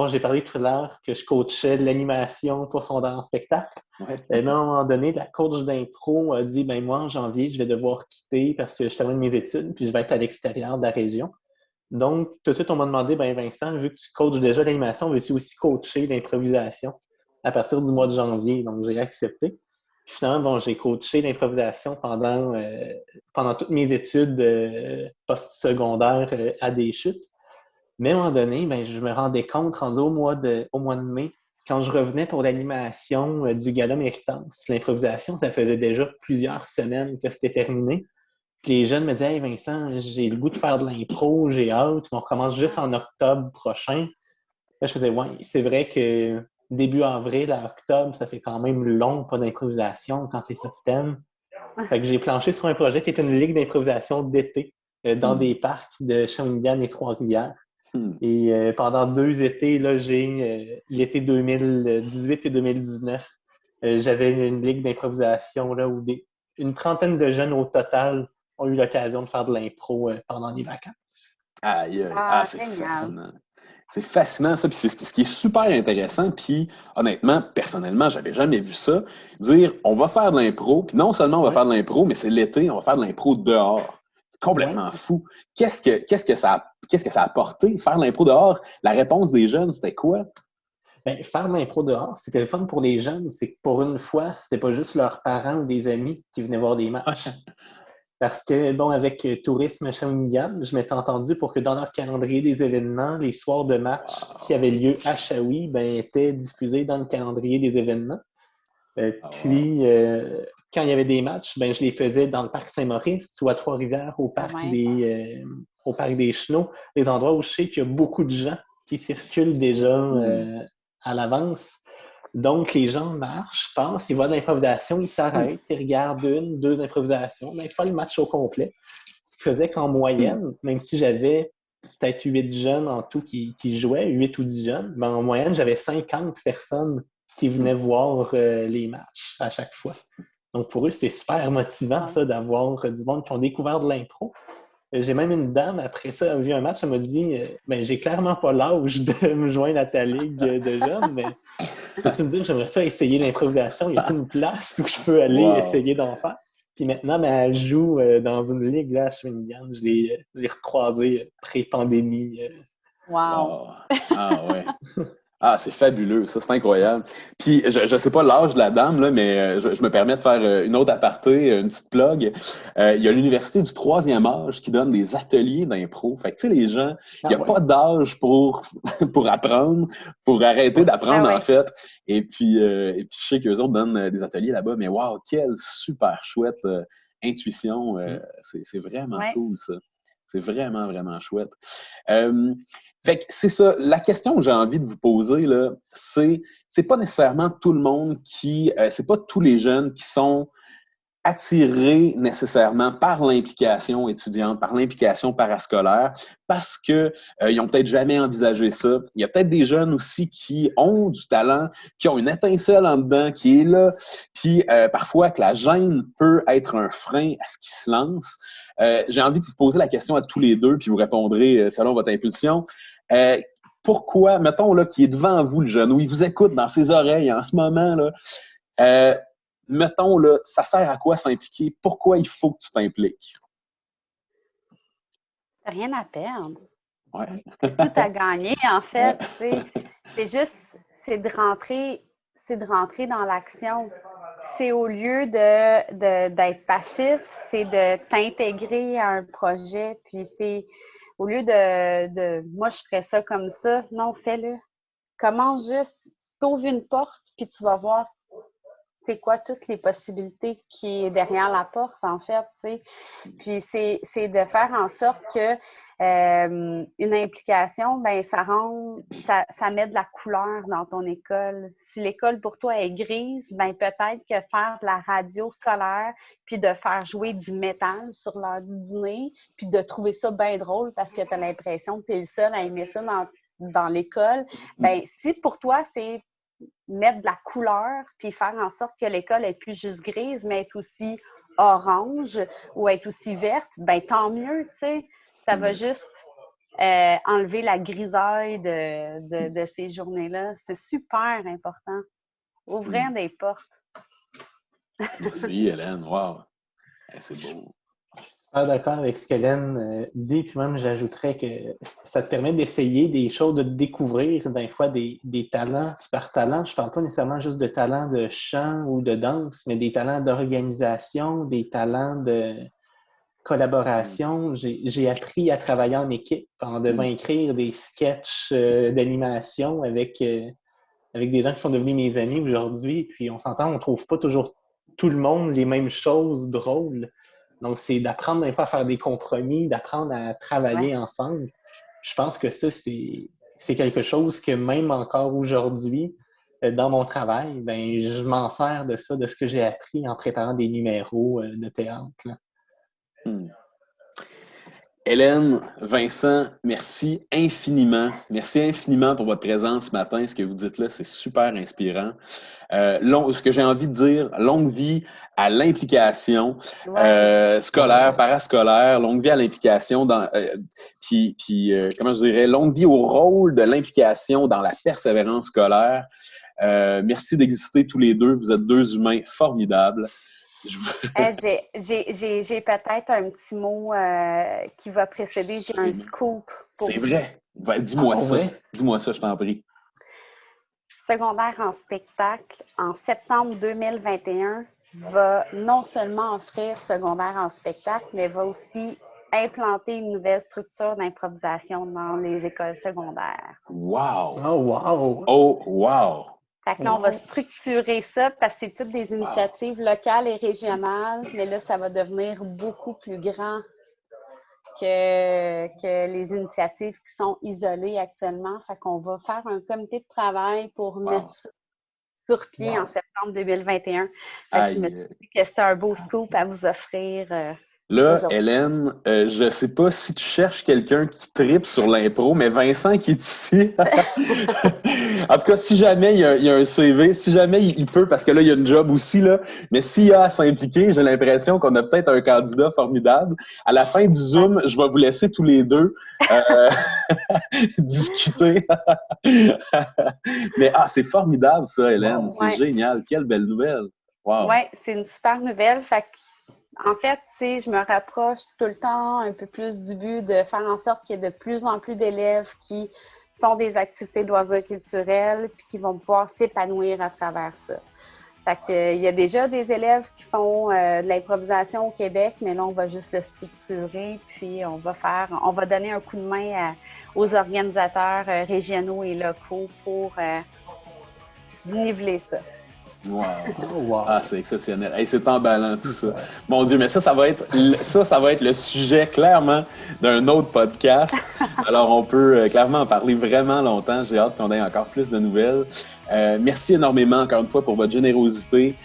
j'ai parlé tout à l'heure que je coachais l'animation pour secondaire en spectacle. Ouais. Mais à un moment donné, la coach d'impro a dit moi, en janvier, je vais devoir quitter parce que je termine mes études puis je vais être à l'extérieur de la région. Donc, tout de suite, on m'a demandé Vincent, vu que tu coaches déjà l'animation, veux-tu aussi coacher l'improvisation à partir du mois de janvier? Donc, j'ai accepté. Puis finalement, j'ai coaché l'improvisation pendant toutes mes études post-secondaires à Deschutes. Mais à un moment donné, je me rendais compte, rendu au mois de mai, quand je revenais pour l'animation du gala Méritance, l'improvisation, ça faisait déjà plusieurs semaines que c'était terminé. Puis les jeunes me disaient « Hey Vincent, j'ai le goût de faire de l'impro, j'ai hâte, on recommence juste en octobre prochain. » Là, je faisais « Ouais, c'est vrai que début avril à octobre, ça fait quand même long, pas d'improvisation quand c'est septembre. » Fait que j'ai planché sur un projet qui est une ligue d'improvisation d'été dans des parcs de Shawinigan et Trois-Rivières. Et pendant 2 étés, là, j'ai l'été 2018 et 2019, j'avais une ligue d'improvisation là, où une trentaine de jeunes au total ont eu l'occasion de faire de l'impro pendant les vacances. C'est fascinant. C'est fascinant, ça. Puis c'est ce qui est super intéressant. Puis honnêtement, personnellement, j'avais jamais vu ça. Dire, on va faire de l'impro, puis non seulement on va faire de l'impro, mais c'est l'été, on va faire de l'impro dehors. C'est complètement fou. Qu'est-ce que ça a apporté, faire de l'impro dehors? La réponse des jeunes, c'était quoi? Faire de l'impro dehors, c'était le fun pour les jeunes. C'est que pour une fois, c'était pas juste leurs parents ou des amis qui venaient voir des matchs. Parce que, bon, avec Tourisme Shawinigan, je m'étais entendu pour que dans leur calendrier des événements, les soirs de match qui avaient lieu à Shawi étaient diffusés dans le calendrier des événements. Puis, quand il y avait des matchs, je les faisais dans le parc Saint-Maurice ou à Trois-Rivières, au parc des Chenaux, des endroits où je sais qu'il y a beaucoup de gens qui circulent déjà à l'avance. Donc, les gens marchent, passent, ils voient de l'improvisation, ils s'arrêtent, ils regardent 1, 2 improvisations, mais ils font le match au complet. Ce qui faisait qu'en moyenne, même si j'avais peut-être 8 jeunes en tout qui jouaient, 8 ou 10 jeunes, en moyenne, j'avais 50 personnes qui venaient voir les matchs à chaque fois. Donc, pour eux, c'est super motivant, ça, d'avoir du monde qui ont découvert de l'impro. J'ai même une dame, après ça, elle a vu un match, elle m'a dit j'ai clairement pas l'âge de me joindre à ta ligue de jeunes, mais peux-tu me dire, j'aimerais ça essayer l'improvisation. Y a-t-il une place où je peux aller essayer d'en faire? Puis maintenant, elle joue dans une ligue là, à Shawinigan. Je l'ai recroisée pré-pandémie. Wow! Ah ouais! Ah, c'est fabuleux, ça, c'est incroyable. Puis, je sais pas l'âge de la dame, là, mais je me permets de faire une autre aparté, une petite plug. Il y a l'Université du 3e âge qui donne des ateliers d'impro. Fait que, tu sais, les gens, il n'y a pas d'âge pour apprendre, pour arrêter d'apprendre, en fait. Et puis, je sais qu'eux autres donnent des ateliers là-bas, mais wow, quelle super chouette intuition. C'est vraiment cool, ça. C'est vraiment, vraiment chouette. Fait que c'est ça. La question que j'ai envie de vous poser, là, c'est pas nécessairement tout le monde c'est pas tous les jeunes qui sont attirés nécessairement par l'implication étudiante, par l'implication parascolaire, parce que ils ont peut-être jamais envisagé ça. Il y a peut-être des jeunes aussi qui ont du talent, qui ont une étincelle en dedans, qui est là, puis parfois que la gêne peut être un frein à ce qu'ils se lancent. J'ai envie de vous poser la question à tous les deux, puis vous répondrez selon votre impulsion. Pourquoi, mettons, là, qui est devant vous, le jeune, ou il vous écoute dans ses oreilles en ce moment, là, mettons, là, ça sert à quoi s'impliquer? Pourquoi il faut que tu t'impliques? Rien à perdre. Ouais. C'est tout à gagner, en fait. C'est de rentrer dans l'action. C'est au lieu d'être passif, c'est de t'intégrer à un projet. Puis c'est au lieu de moi, je ferais ça comme ça. Non, fais-le. Commence juste, tu t'ouvres une porte, puis tu vas voir c'est quoi toutes les possibilités qui est derrière la porte, en fait, tu sais. Puis c'est de faire en sorte que une implication, ça met de la couleur dans ton école. Si l'école pour toi est grise, peut-être que faire de la radio scolaire, puis de faire jouer du métal sur l'heure du dîner, puis de trouver ça bien drôle parce que tu as l'impression que tu es le seul à aimer ça dans l'école, si pour toi, c'est mettre de la couleur puis faire en sorte que l'école est plus juste grise, mais être aussi orange ou être aussi verte, tant mieux, tu sais. Ça va juste enlever la grisaille de ces journées-là. C'est super important. Ouvrir des portes. Merci, Hélène. Wow! C'est beau. Je suis d'accord avec ce qu'Hélène dit, puis même j'ajouterais que ça te permet d'essayer des choses, de découvrir des fois des talents. Puis par talent, je ne parle pas nécessairement juste de talents de chant ou de danse, mais des talents d'organisation, des talents de collaboration. J'ai appris à travailler en équipe en devant écrire des sketchs d'animation avec des gens qui sont devenus mes amis aujourd'hui. Puis on s'entend, on ne trouve pas toujours tout le monde les mêmes choses drôles. Donc, c'est d'apprendre des fois à faire des compromis, d'apprendre à travailler ensemble. Je pense que ça, c'est quelque chose que même encore aujourd'hui, dans mon travail, je m'en sers de ça, de ce que j'ai appris en préparant des numéros de théâtre. Hélène, Vincent, merci infiniment. Merci infiniment pour votre présence ce matin. Ce que vous dites là, c'est super inspirant. Ce que j'ai envie de dire, longue vie à l'implication scolaire, parascolaire, longue vie à l'implication comment je dirais, longue vie au rôle de l'implication dans la persévérance scolaire. Merci d'exister tous les deux. Vous êtes deux humains formidables. J'ai peut-être un petit mot qui va précéder. J'ai un scoop. C'est vrai. Dis-moi ça. Vrai? Dis-moi ça, je t'en prie. Secondaire en spectacle, en septembre 2021, va non seulement offrir secondaire en spectacle, mais va aussi implanter une nouvelle structure d'improvisation dans les écoles secondaires. Wow! Oh, wow! Oh, wow! Fait que là, on va structurer ça parce que c'est toutes des initiatives locales et régionales, mais là, ça va devenir beaucoup plus grand que les initiatives qui sont isolées actuellement. Fait qu'on va faire un comité de travail pour mettre ça sur pied en septembre 2021. Fait que je me suis dit que c'était un beau scoop à vous offrir. Là, Hélène, je ne sais pas si tu cherches quelqu'un qui tripe sur l'impro, mais Vincent qui est ici. En tout cas, si jamais il y a un CV, si jamais il peut, parce que là, il y a une job aussi, là, mais s'il y a à s'impliquer, j'ai l'impression qu'on a peut-être un candidat formidable. À la fin du Zoom, je vais vous laisser tous les deux discuter. Mais c'est formidable ça, Hélène. Wow. C'est génial. Quelle belle nouvelle. Wow. Oui, c'est une super nouvelle. Fait que, en fait, je me rapproche tout le temps un peu plus du but de faire en sorte qu'il y ait de plus en plus d'élèves qui font des activités de loisirs culturels puis qui vont pouvoir s'épanouir à travers ça. Fait que, il y a déjà des élèves qui font de l'improvisation au Québec, mais là, on va juste le structurer puis on va donner un coup de main aux organisateurs régionaux et locaux pour niveler ça. Wow. C'est exceptionnel. Hey, c'est emballant tout ça. Mon Dieu, mais ça va être le sujet clairement d'un autre podcast. Alors, on peut clairement en parler vraiment longtemps. J'ai hâte qu'on ait encore plus de nouvelles. Merci énormément encore une fois pour votre générosité.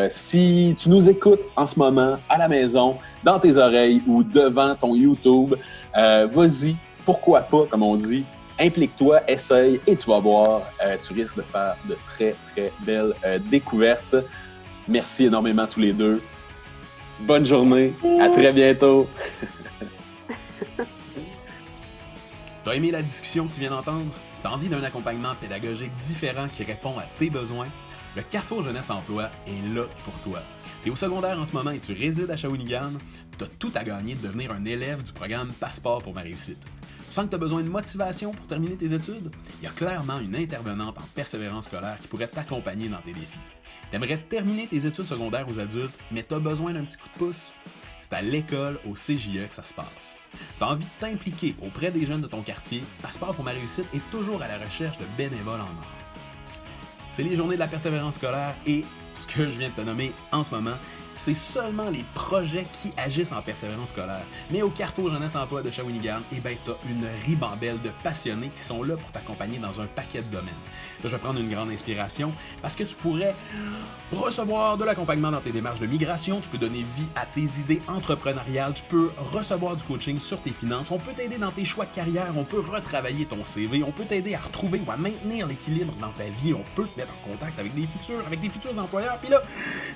Si tu nous écoutes en ce moment à la maison, dans tes oreilles ou devant ton YouTube, vas-y, pourquoi pas, comme on dit. Implique-toi, essaye et tu vas voir, tu risques de faire de très, très belles découvertes. Merci énormément tous les deux. Bonne journée. À très bientôt. T'as aimé la discussion que tu viens d'entendre? T'as envie d'un accompagnement pédagogique différent qui répond à tes besoins? Le Carrefour Jeunesse Emploi est là pour toi. T'es au secondaire en ce moment et tu résides à Shawinigan? T'as tout à gagner de devenir un élève du programme Passeport pour ma réussite. Tu sens que tu as besoin de motivation pour terminer tes études? Il y a clairement une intervenante en persévérance scolaire qui pourrait t'accompagner dans tes défis. Tu aimerais terminer tes études secondaires aux adultes, mais tu as besoin d'un petit coup de pouce? C'est à l'école, au CJE, que ça se passe. Tu as envie de t'impliquer auprès des jeunes de ton quartier? Passeport pour ma réussite est toujours à la recherche de bénévoles en or. C'est les journées de la persévérance scolaire et ce que je viens de te nommer en ce moment, c'est seulement les projets qui agissent en persévérance scolaire. Mais au Carrefour Jeunesse Emploi de Shawinigan, tu as une ribambelle de passionnés qui sont là pour t'accompagner dans un paquet de domaines. Là, je vais prendre une grande inspiration parce que tu pourrais recevoir de l'accompagnement dans tes démarches de migration, tu peux donner vie à tes idées entrepreneuriales, tu peux recevoir du coaching sur tes finances, on peut t'aider dans tes choix de carrière, on peut retravailler ton CV, on peut t'aider à retrouver ou à maintenir l'équilibre dans ta vie, on peut te mettre en contact avec des futurs employeurs. Puis là,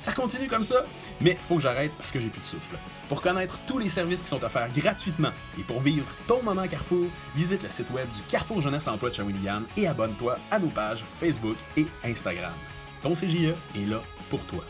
ça continue comme ça. Mais il faut que j'arrête parce que j'ai plus de souffle. Pour connaître tous les services qui sont offerts gratuitement et pour vivre ton moment Carrefour, visite le site web du Carrefour Jeunesse Emploi de Shawinigan et abonne-toi à nos pages Facebook et Instagram. Ton CJE est là pour toi.